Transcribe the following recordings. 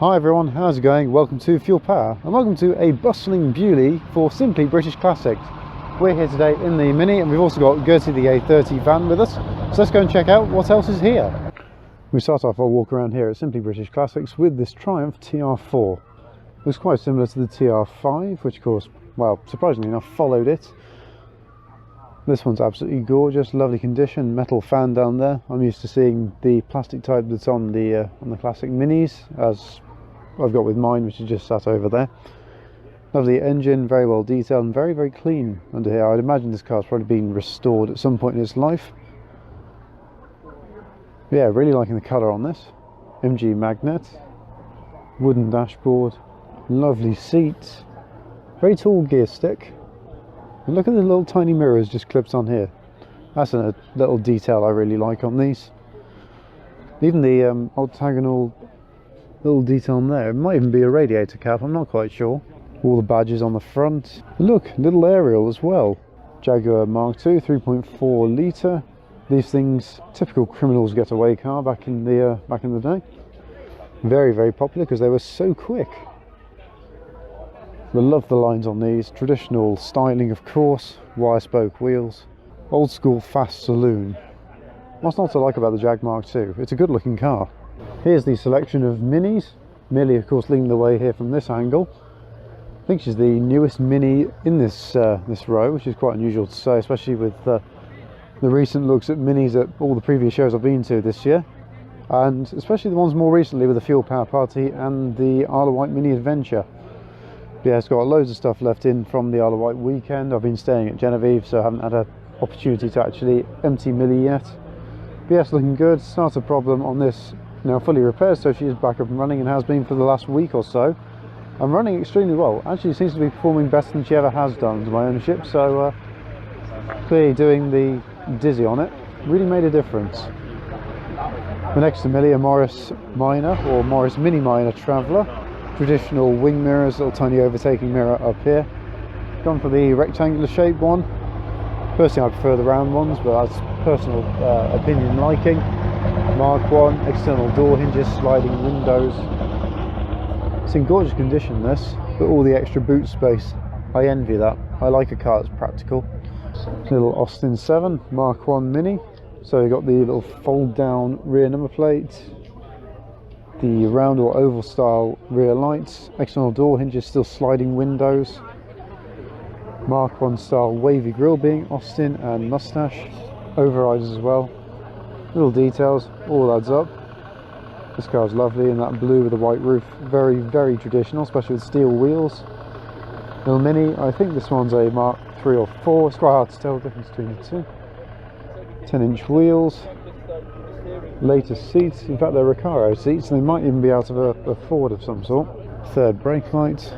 Hi everyone, how's it going? Welcome to Fuel Power and welcome to a bustling Beaulieu for Simply British Classics. We're here today in the Mini and we've also got Gertie the A30 van with us. So let's go and check out what else is here. We start off our walk around here at Simply British Classics with this Triumph TR4. Looks quite similar to the TR5, which of course, well, surprisingly enough, followed it. This one's absolutely gorgeous, lovely condition, metal fan down there. I'm used to seeing the plastic type that's on the classic Minis, as I've got with mine, which is just sat over there. Lovely engine, very well detailed and very, very clean under here. I'd imagine this car's probably been restored at some point in its life. Yeah, really liking the colour on this. MG magnet, wooden dashboard, lovely seats, very tall gear stick. And look at the little tiny mirrors just clipped on here. That's a little detail I really like on these. Even the octagonal little detail on there, it might even be a radiator cap, I'm not quite sure. All the badges on the front. Look, little aerial as well. Jaguar Mark II, 3.4 litre. These things, typical criminals getaway car back in the day. Very, very popular because they were so quick. I love the lines on these. Traditional styling, of course. Wire spoke wheels. Old school fast saloon. What's not to like about the Jag Mark II? It's a good looking car. Here's the selection of Minis. Millie, of course, leading the way here from this angle. I think she's the newest Mini in this row, which is quite unusual to say, especially with the recent looks at Minis at all the previous shows I've been to this year. And especially the ones more recently with the Fuel Power Party and the Isle of Wight Mini Adventure. Yeah, it's got loads of stuff left in from the Isle of Wight weekend. I've been staying at Genevieve, so I haven't had an opportunity to actually empty Millie yet. But yes, looking good. Starter problem on this now fully repaired, so she is back up and running and has been for the last week or so. I'm running extremely well. Actually seems to be performing better than she ever has done to my ownership, so clearly doing the dizzy on it really made a difference. The next to Millie, a Morris Minor or Morris Mini Minor Traveller. Traditional wing mirrors, little tiny overtaking mirror up here. Gone for the rectangular shaped one. Personally I prefer the round ones, but that's personal opinion liking. Mark 1, external door hinges, sliding windows. It's in gorgeous condition this, but all the extra boot space, I envy that. I like a car that's practical. Little Austin 7, Mark 1 Mini. So you've got the little fold down rear number plate. The round or oval style rear lights, external door hinges, still sliding windows. Mark 1 style wavy grille being Austin and mustache. Overrides as well. Little details, all adds up. This car's lovely in that blue with a white roof. Very, very traditional, especially with steel wheels. Little Mini, I think this one's a Mark 3 or 4. It's quite hard to tell the difference between the two. 10-inch wheels. Latest seats, in fact they're Recaro seats, they might even be out of a Ford of some sort. Third brake light.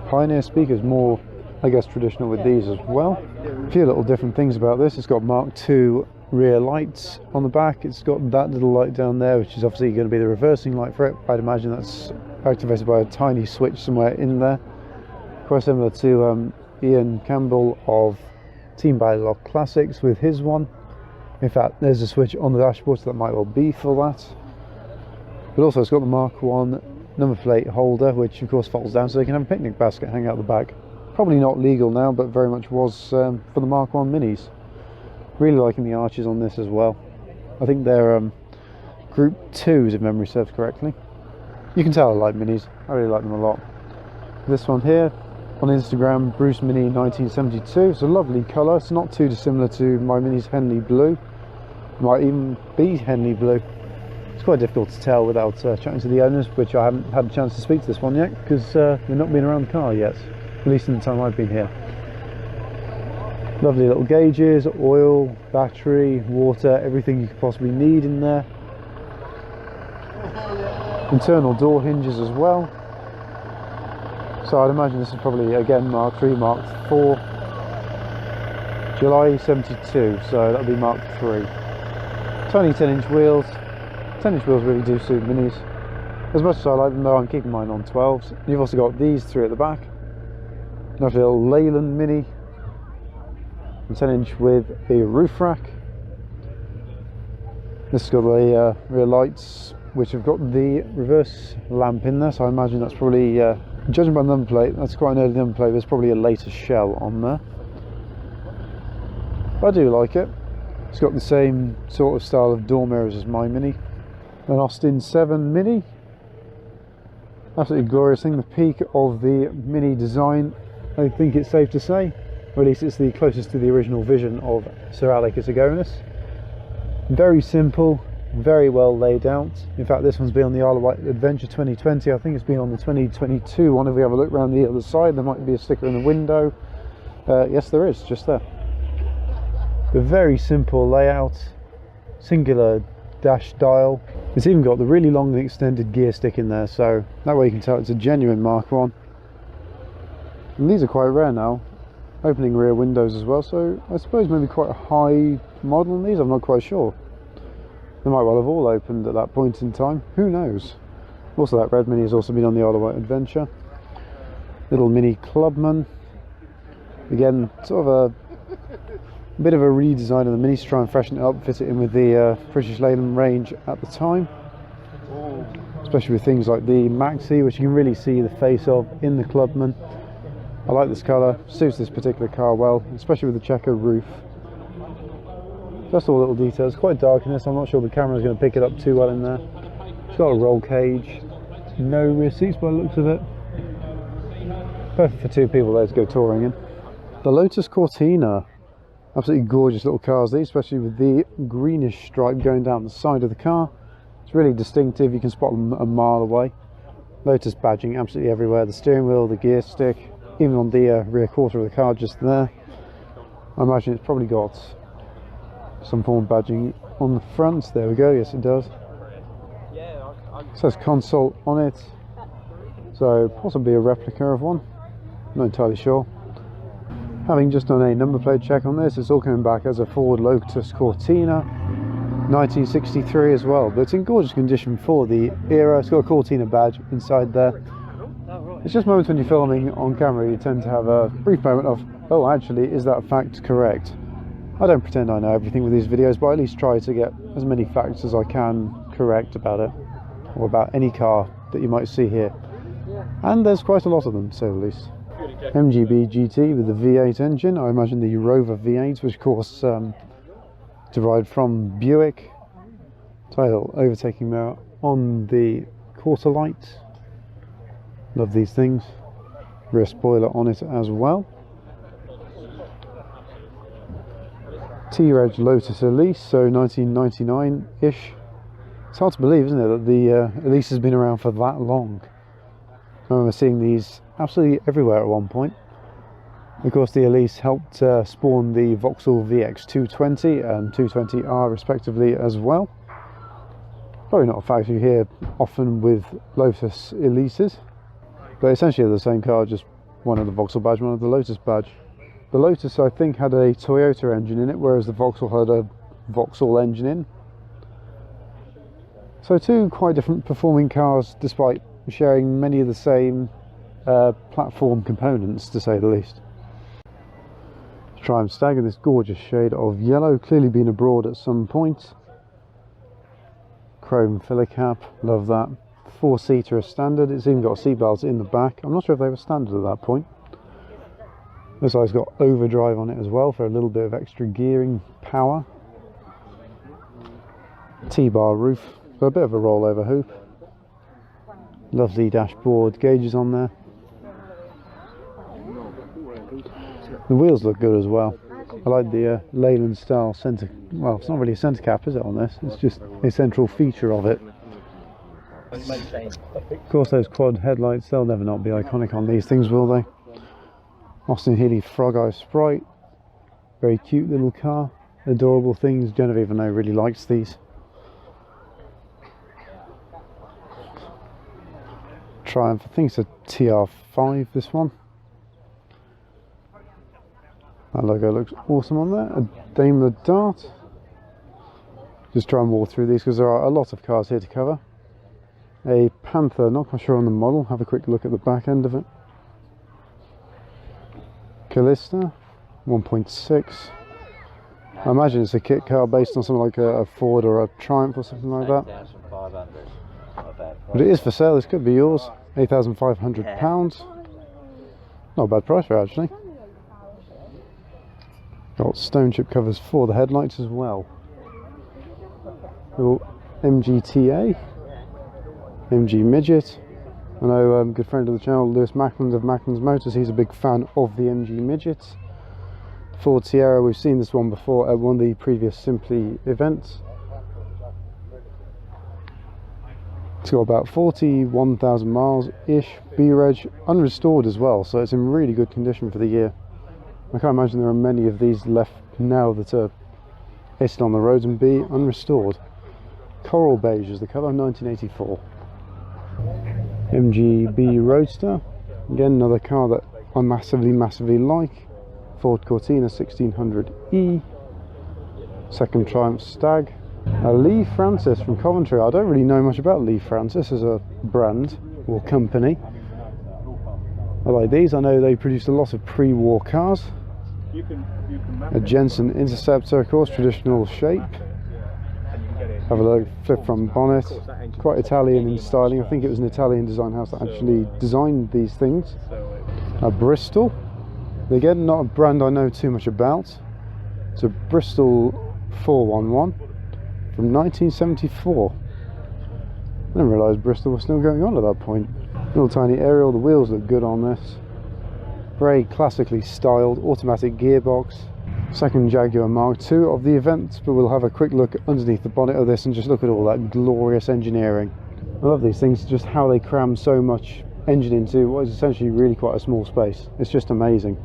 Pioneer speakers, more I guess traditional with these as well. A few little different things about this. It's got Mark II rear lights on the back. It's got that little light down there, which is obviously going to be the reversing light for it. I'd imagine that's activated by a tiny switch somewhere in there. Quite similar to Ian Campbell of Team Ballylock Classics with his one. In fact, there's a switch on the dashboard, so that might well be for that. But also it's got the Mark 1 number plate holder, which of course folds down so they can have a picnic basket hang out the back. Probably not legal now, but very much was for the Mark 1 Minis. Really liking the arches on this as well. I think they're Group 2s if memory serves correctly. You can tell I like Minis, I really like them a lot. This one here, on Instagram, Bruce Mini 1972. It's a lovely colour, it's not too dissimilar to my Mini's Henley Blue. Might even be Henley Blue. It's quite difficult to tell without chatting to the owners, which I haven't had a chance to speak to this one yet, because they've not been around the car yet, at least in the time I've been here. Lovely little gauges, oil, battery, water, everything you could possibly need in there. Internal door hinges as well. So I'd imagine this is probably, again, Mark 3, Mark 4. July 72, so that'll be Mark 3. Tiny 10-inch wheels. 10-inch wheels really do suit Minis. As much as I like them though, I'm keeping mine on 12s. You've also got these three at the back. Nice little Leyland Mini. 10-inch with a roof rack. This has got the rear lights, which have got the reverse lamp in there, so I imagine that's probably, judging by the number plate, that's quite an early number plate. There's probably a later shell on there. But I do like it. It's got the same sort of style of door mirrors as my Mini. An Austin 7 Mini. Absolutely glorious thing, the peak of the Mini design, I think it's safe to say. Or at least it's the closest to the original vision of Sir Alec Isagonis. Very simple, very well laid out. In fact, this one's been on the Isle of Wight Adventure 2020. I think it's been on the 2022 one. If we have a look around the other side, there might be a sticker in the window. Yes, there is, just there. The very simple layout, singular dash dial. It's even got the really long and extended gear stick in there, so that way you can tell it's a genuine Mark 1. And these are quite rare now. Opening rear windows as well, so I suppose maybe quite a high model on these, I'm not quite sure. They might well have all opened at that point in time, who knows. Also, that red Mini has also been on the Isle of Wight Adventure. Little Mini Clubman. Again, sort of a bit of a redesign of the Mini to try and freshen it up, fit it in with the British Leyland range at the time. Especially with things like the Maxi, which you can really see the face of in the Clubman. I like this colour, suits this particular car well, especially with the checker roof. Just all little details, quite dark in this, I'm not sure the camera's going to pick it up too well in there. It's got a roll cage, no rear seats by the looks of it. Perfect for two people there to go touring in. The Lotus Cortina, absolutely gorgeous little cars these, especially with the greenish stripe going down the side of the car. It's really distinctive, you can spot them a mile away. Lotus badging absolutely everywhere, the steering wheel, the gear stick, even on the rear quarter of the car just there. I imagine it's probably got some form of badging on the front. There we go, yes it does. It says console on it, so possibly a replica of one, not entirely sure. Having just done a number plate check on this, it's all coming back as a Ford Lotus Cortina 1963 as well, but it's in gorgeous condition for the era. It's got a Cortina badge inside there. It's just moments when you're filming on camera you tend to have a brief moment of, oh actually, is that fact correct? I don't pretend I know everything with these videos, but I at least try to get as many facts as I can correct about it, or about any car that you might see here. And there's quite a lot of them, to say the least. MGB GT with the V8 engine, I imagine the Rover V8, which of course derived from Buick. Title overtaking mirror on the quarter light. Love these things. Rear spoiler on it as well. T-Reg Lotus Elise, so 1999-ish. It's hard to believe, isn't it, that the Elise has been around for that long. I remember seeing these absolutely everywhere at one point. Of course, the Elise helped spawn the Vauxhall VX220 and 220R respectively as well. Probably not a fact you hear often with Lotus Elises, but essentially they're the same car, just one of the Vauxhall badge, one of the Lotus badge. The Lotus, I think, had a Toyota engine in it, whereas the Vauxhall had a Vauxhall engine in. So two quite different performing cars, despite sharing many of the same platform components, to say the least. Let's try and stagger this gorgeous shade of yellow, clearly been abroad at some point. Chrome filler cap, love that. Four-seater is standard, it's even got seatbelts in the back. I'm not sure if they were standard at that point. This side's got overdrive on it as well for a little bit of extra gearing power. T-bar roof, so a bit of a rollover hoop. Lovely dashboard gauges on there. The wheels look good as well. I like the Leyland style centre, well it's not really a centre cap is it on this, it's just a central feature of it. Of course those quad headlights, they'll never not be iconic on these things, will they? Austin Healey Frog Eye Sprite, very cute little car, adorable things. Genevieve I know really likes these. Triumph, I think it's a TR5 this one. That logo looks awesome on there. A Daimler Dart. Just try and walk through these because there are a lot of cars here to cover. A Panther, not quite sure on the model, have a quick look at the back end of it. Callista 1.6, I imagine it's a kit car based on something like a Ford or a Triumph or something like that. 8,500. But it is for sale. This could be yours. £8,500. Not a bad price for it, actually. Got stone chip covers for the headlights as well. Little MGTA, MG Midget. I know a good friend of the channel, Lewis Macklin of Macklin's Motors, he's a big fan of the MG Midgets. Ford Sierra, we've seen this one before at one of the previous Simply events. It's got about 41,000 miles-ish, B-Reg, unrestored as well, so it's in really good condition for the year. I can't imagine there are many of these left now that are listed on the roads and be unrestored. Coral beige is the colour, 1984. MGB Roadster, again another car that I massively like. Ford Cortina 1600E, second Triumph Stag. Lee Francis from Coventry. I don't really know much about Lee Francis as a brand or company. I like these. I know they produced a lot of pre-war cars. A Jensen Interceptor, of course, traditional shape. Have a look, flip front bonnet. Quite Italian in styling. I think it was an Italian design house that actually designed these things. A Bristol. Again, not a brand I know too much about. It's a Bristol 411 from 1974. I didn't realise Bristol was still going on at that point. Little tiny aerial, the wheels look good on this. Very classically styled, automatic gearbox. Second Jaguar Mark II of the event, but we'll have a quick look underneath the bonnet of this and just look at all that glorious engineering. I love these things, just how they cram so much engine into what is essentially really quite a small space. It's just amazing.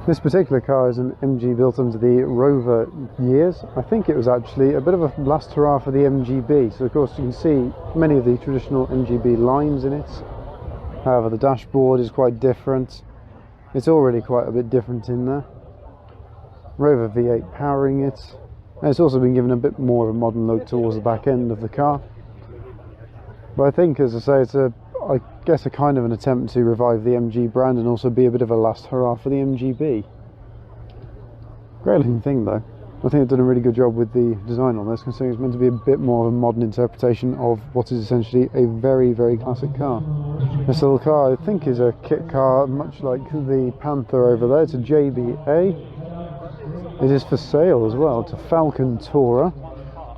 This particular car is an MG built under the Rover years. I think it was actually a bit of a last hurrah for the MGB. So of course you can see many of the traditional MGB lines in it. However, the dashboard is quite different. It's already quite a bit different in there. Rover V8 powering it. And it's also been given a bit more of a modern look towards the back end of the car. But I think, as I say, it's I guess a kind of an attempt to revive the MG brand and also be a bit of a last hurrah for the MGB. Great looking thing though. I think they've done a really good job with the design on this, considering it's meant to be a bit more of a modern interpretation of what is essentially a very classic car. This little car I think is a kit car, much like the Panther over there. It's a JBA. It is for sale as well. It's a Falcon Tourer,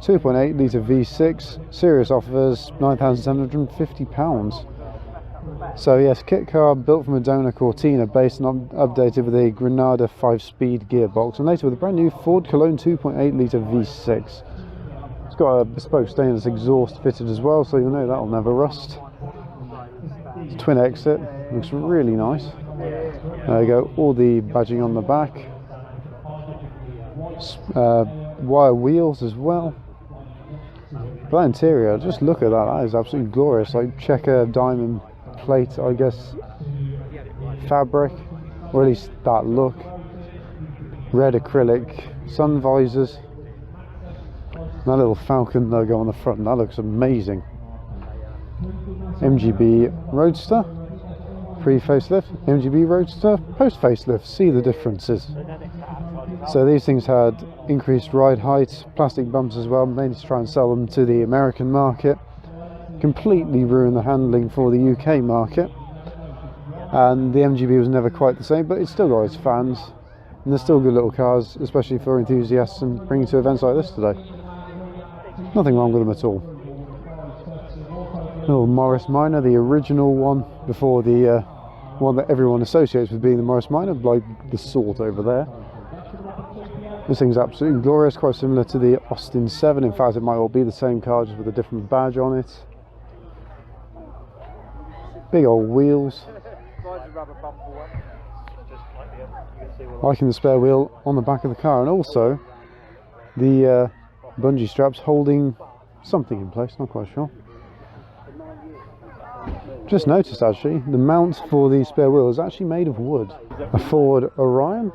2.8 litre V6, serious offers £9,750. So yes, kit car built from a donor Cortina, based and updated with a Granada 5-speed gearbox, and later with a brand new Ford Cologne 2.8 litre V6. It's got a bespoke stainless exhaust fitted as well, so you'll know that'll never rust. It's twin exit, looks really nice. There you go, all the badging on the back. Wire wheels as well. That interior, just look at that, that is absolutely glorious. Like checker diamond plate, I guess, fabric, or at least that look. Red acrylic sun visors. That little Falcon logo on the front, that looks amazing. MGB Roadster, pre-facelift, MGB Roadster, post-facelift, see the differences. So these things had increased ride height, plastic bumps as well, mainly to try and sell them to the American market. Completely ruined the handling for the UK market. And the MGB was never quite the same, but it's still got its fans. And they're still good little cars, especially for enthusiasts and bringing to events like this today. Nothing wrong with them at all. Little Morris Minor, the original one, before the one that everyone associates with being the Morris Minor, like the Sort over there. This thing's absolutely glorious, quite similar to the Austin 7. In fact, it might all be the same car, just with a different badge on it. Big old wheels. Liking the spare wheel on the back of the car, and also the bungee straps holding something in place, not quite sure. Just noticed actually, the mount for the spare wheel is actually made of wood. A Ford Orion,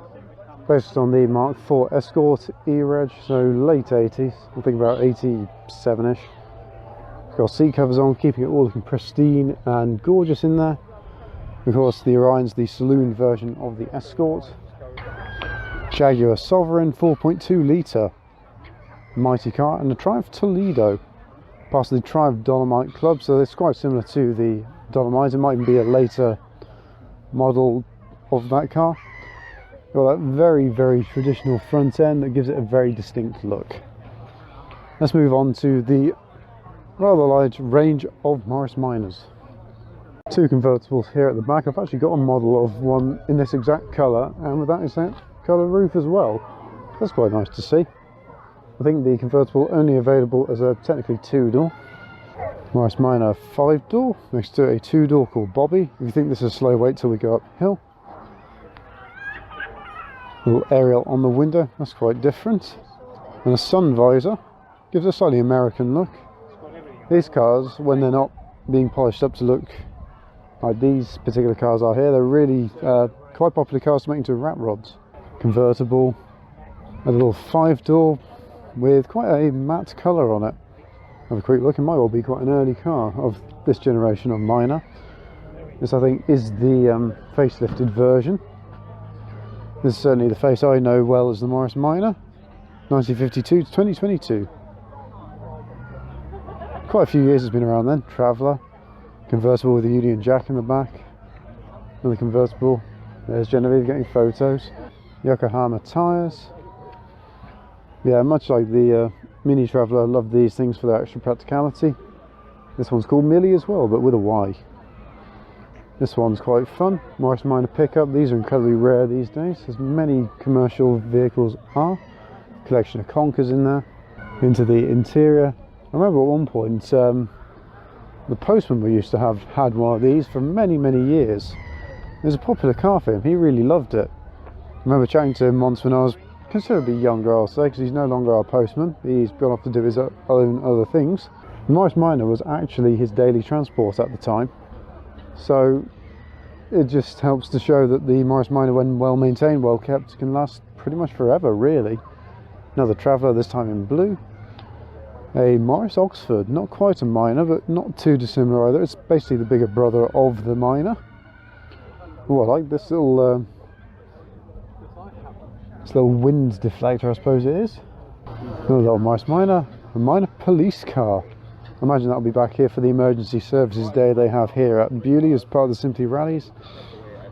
based on the Mark IV Escort E-Reg, so late 80s, I think about 87-ish. Got seat covers on, keeping it all looking pristine and gorgeous in there. Of course, the Orion's the saloon version of the Escort. Jaguar Sovereign 4.2 litre mighty car, and the Triumph Toledo, part of the Triumph Dolomite Club, so it's quite similar to the Dolomite. It might even be a later model of that car. Got that very traditional front end that gives it a very distinct look. Let's move on to the rather large range of Morris Minors. Two convertibles here at the back. I've actually got a model of one in this exact colour and with that exact colour roof as well. That's quite nice to see. I think the convertible only available as a technically 2-door. Morris Minor 5-door next to a 2-door called Bobby. If you think this is slow, wait till we go uphill. Little aerial on the window, that's quite different. And a sun visor gives a slightly American look. These cars, when they're not being polished up to look like these particular cars are here, they're really quite popular cars to make into rat rods. Convertible, a little 5-door with quite a matte colour on it. Have a quick look, it might well be quite an early car of this generation of Minor. This I think is the facelifted version. This is certainly the face I know well as the Morris Minor, 1952 to 2022. Quite a few years it's been around then. Traveller, convertible with a Union Jack in the back. Another convertible. There's Genevieve getting photos. Yokohama tyres. Yeah, much like the Mini Traveller, I love these things for their extra practicality. This one's called Millie as well, but with a Y. This one's quite fun. Morris Minor pickup. These are incredibly rare these days, as many commercial vehicles are. Collection of Conkers in there. Into the interior. I remember at one point the postman we used to have had one of these for many years. It was a popular car for him. He really loved it. I remember chatting to him once when I was considerably younger, I'll say, because he's no longer our postman. He's gone off to do his own other things. The Morris Minor was actually his daily transport at the time. So it just helps to show that the Morris Minor, when well maintained, well kept, can last pretty much forever, really. Another Traveller, this time in blue. A Morris Oxford, not quite a Minor, but not too dissimilar either. It's basically the bigger brother of the Minor. Oh, I like this little wind deflector, I suppose it is. Another little Morris Minor, a Minor police car. I imagine that'll be back here for the emergency services day they have here at Beaulieu as part of the Simply Rallies.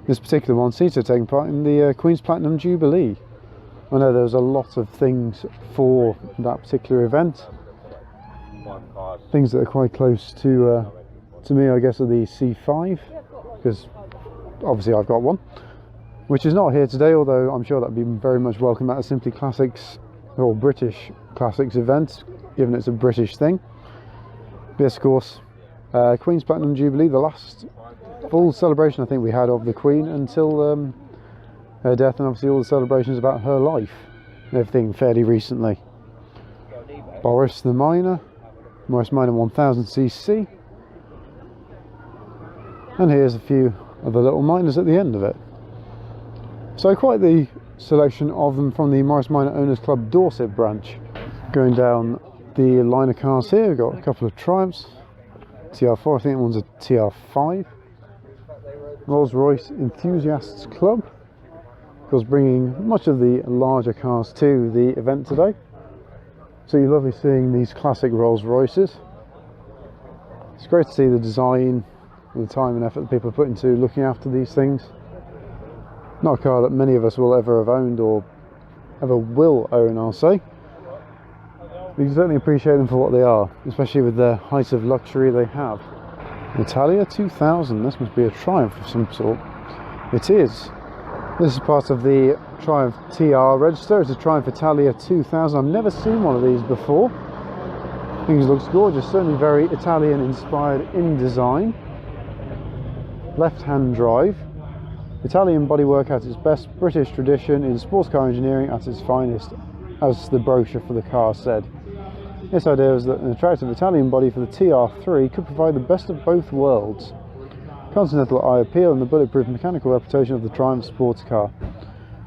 This particular one seems to have taken part in the Queen's Platinum Jubilee. I know there was a lot of things for that particular event. Things that are quite close to me, I guess, are the C5, because obviously I've got one, which is not here today, although I'm sure that'd be very much welcome at a Simply Classics or British Classics event, given it's a British thing. Yes, of course, Queen's Platinum Jubilee, the last full celebration I think we had of the Queen until her death, and obviously all the celebrations about her life and everything fairly recently. Boris the Minor, Morris Minor 1000cc, and here's a few of the little Minors at the end of it. So quite the selection of them from the Morris Minor Owners Club Dorset branch. Going down the line of cars here, we've got a couple of Triumphs, TR4, I think one's a TR5, Rolls-Royce Enthusiasts Club, of course bringing much of the larger cars to the event today. So you're lovely seeing these classic Rolls-Royces. It's great to see the design, the time and effort that people put into looking after these things. Not a car that many of us will ever have owned or ever will own, I'll say. We can certainly appreciate them for what they are, especially with the height of luxury they have. Italia 2000, this must be a Triumph of some sort. It is. This is part of the Triumph TR register. It's a Triumph Italia 2000. I've never seen one of these before. Things looks gorgeous, certainly very Italian inspired in design. Left-hand drive. Italian bodywork at its best, British tradition in sports car engineering at its finest, as the brochure for the car said. This idea is that an attractive Italian body for the TR3 could provide the best of both worlds. Continental eye appeal and the bulletproof mechanical reputation of the Triumph sports car.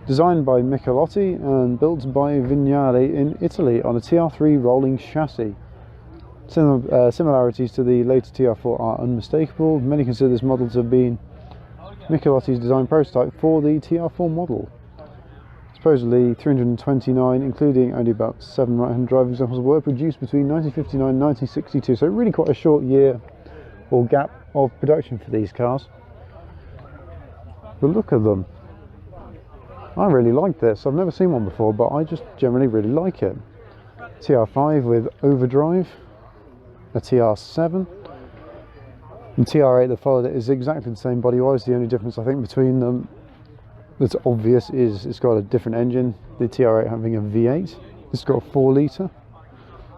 Designed by Michelotti and built by Vignale in Italy on a TR3 rolling chassis. Similarities to the later TR4 are unmistakable. Many consider this model to have been Michelotti's design prototype for the TR4 model. Supposedly 329, including only about 7 right-hand drive examples, were produced between 1959 and 1962. So really quite a short year or gap of production for these cars. But look at them. I really like this. I've never seen one before, but I just generally really like it. TR5 with overdrive, a TR7, and TR8 that followed it is exactly the same body-wise. The only difference I think between them that's obvious is it's got a different engine. The TR8 having a V8. It's got a 4 litre,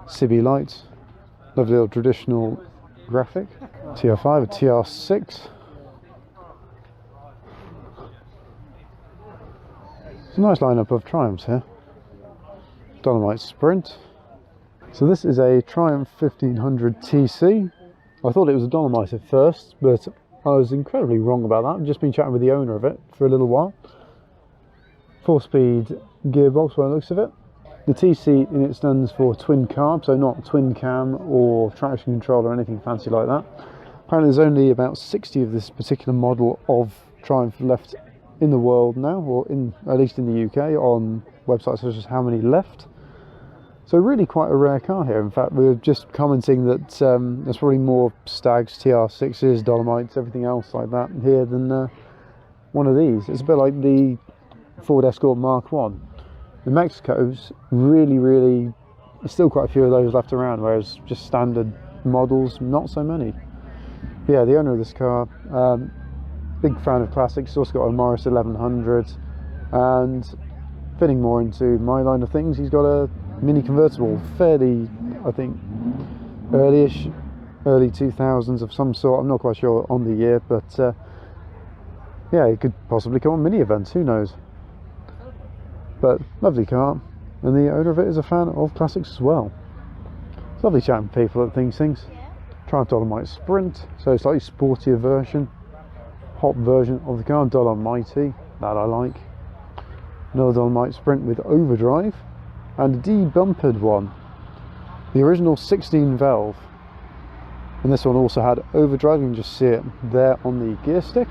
Cibi lights, lovely little traditional graphic. TR5, a TR6. It's a nice lineup of Triumphs here. Dolomite Sprint. So this is a Triumph 1500 TC. I thought it was a Dolomite at first, but I was incredibly wrong about that. I've just been chatting with the owner of it for a little while. 4-speed gearbox by the looks of it. The TC in it stands for twin carb, so not twin cam or traction control or anything fancy like that. Apparently there's only about 60 of this particular model of Triumph left in the world now, or at least in the UK, on websites such as How Many Left. So really quite a rare car here. In fact, we were just commenting that there's probably more Stags, TR6s, Dolomites, everything else like that here than one of these. It's a bit like the Ford Escort Mark 1. The Mexico's really, there's still quite a few of those left around, whereas just standard models, not so many. But yeah, the owner of this car, big fan of classics. He's also got a Morris 1100, and fitting more into my line of things, he's got a Mini convertible, fairly, I think, early 2000s of some sort. I'm not quite sure on the year, but yeah, it could possibly come on mini events, who knows. But lovely car, and the owner of it is a fan of classics as well. It's lovely chatting with people that think things. Triumph Dolomite Sprint, so slightly sportier version, hot version of the car. Dolomite, that I like. Another Dolomite Sprint with overdrive, and a de-bumpered one. The original 16 valve, and this one also had overdrive. You can just see it there on the gear stick.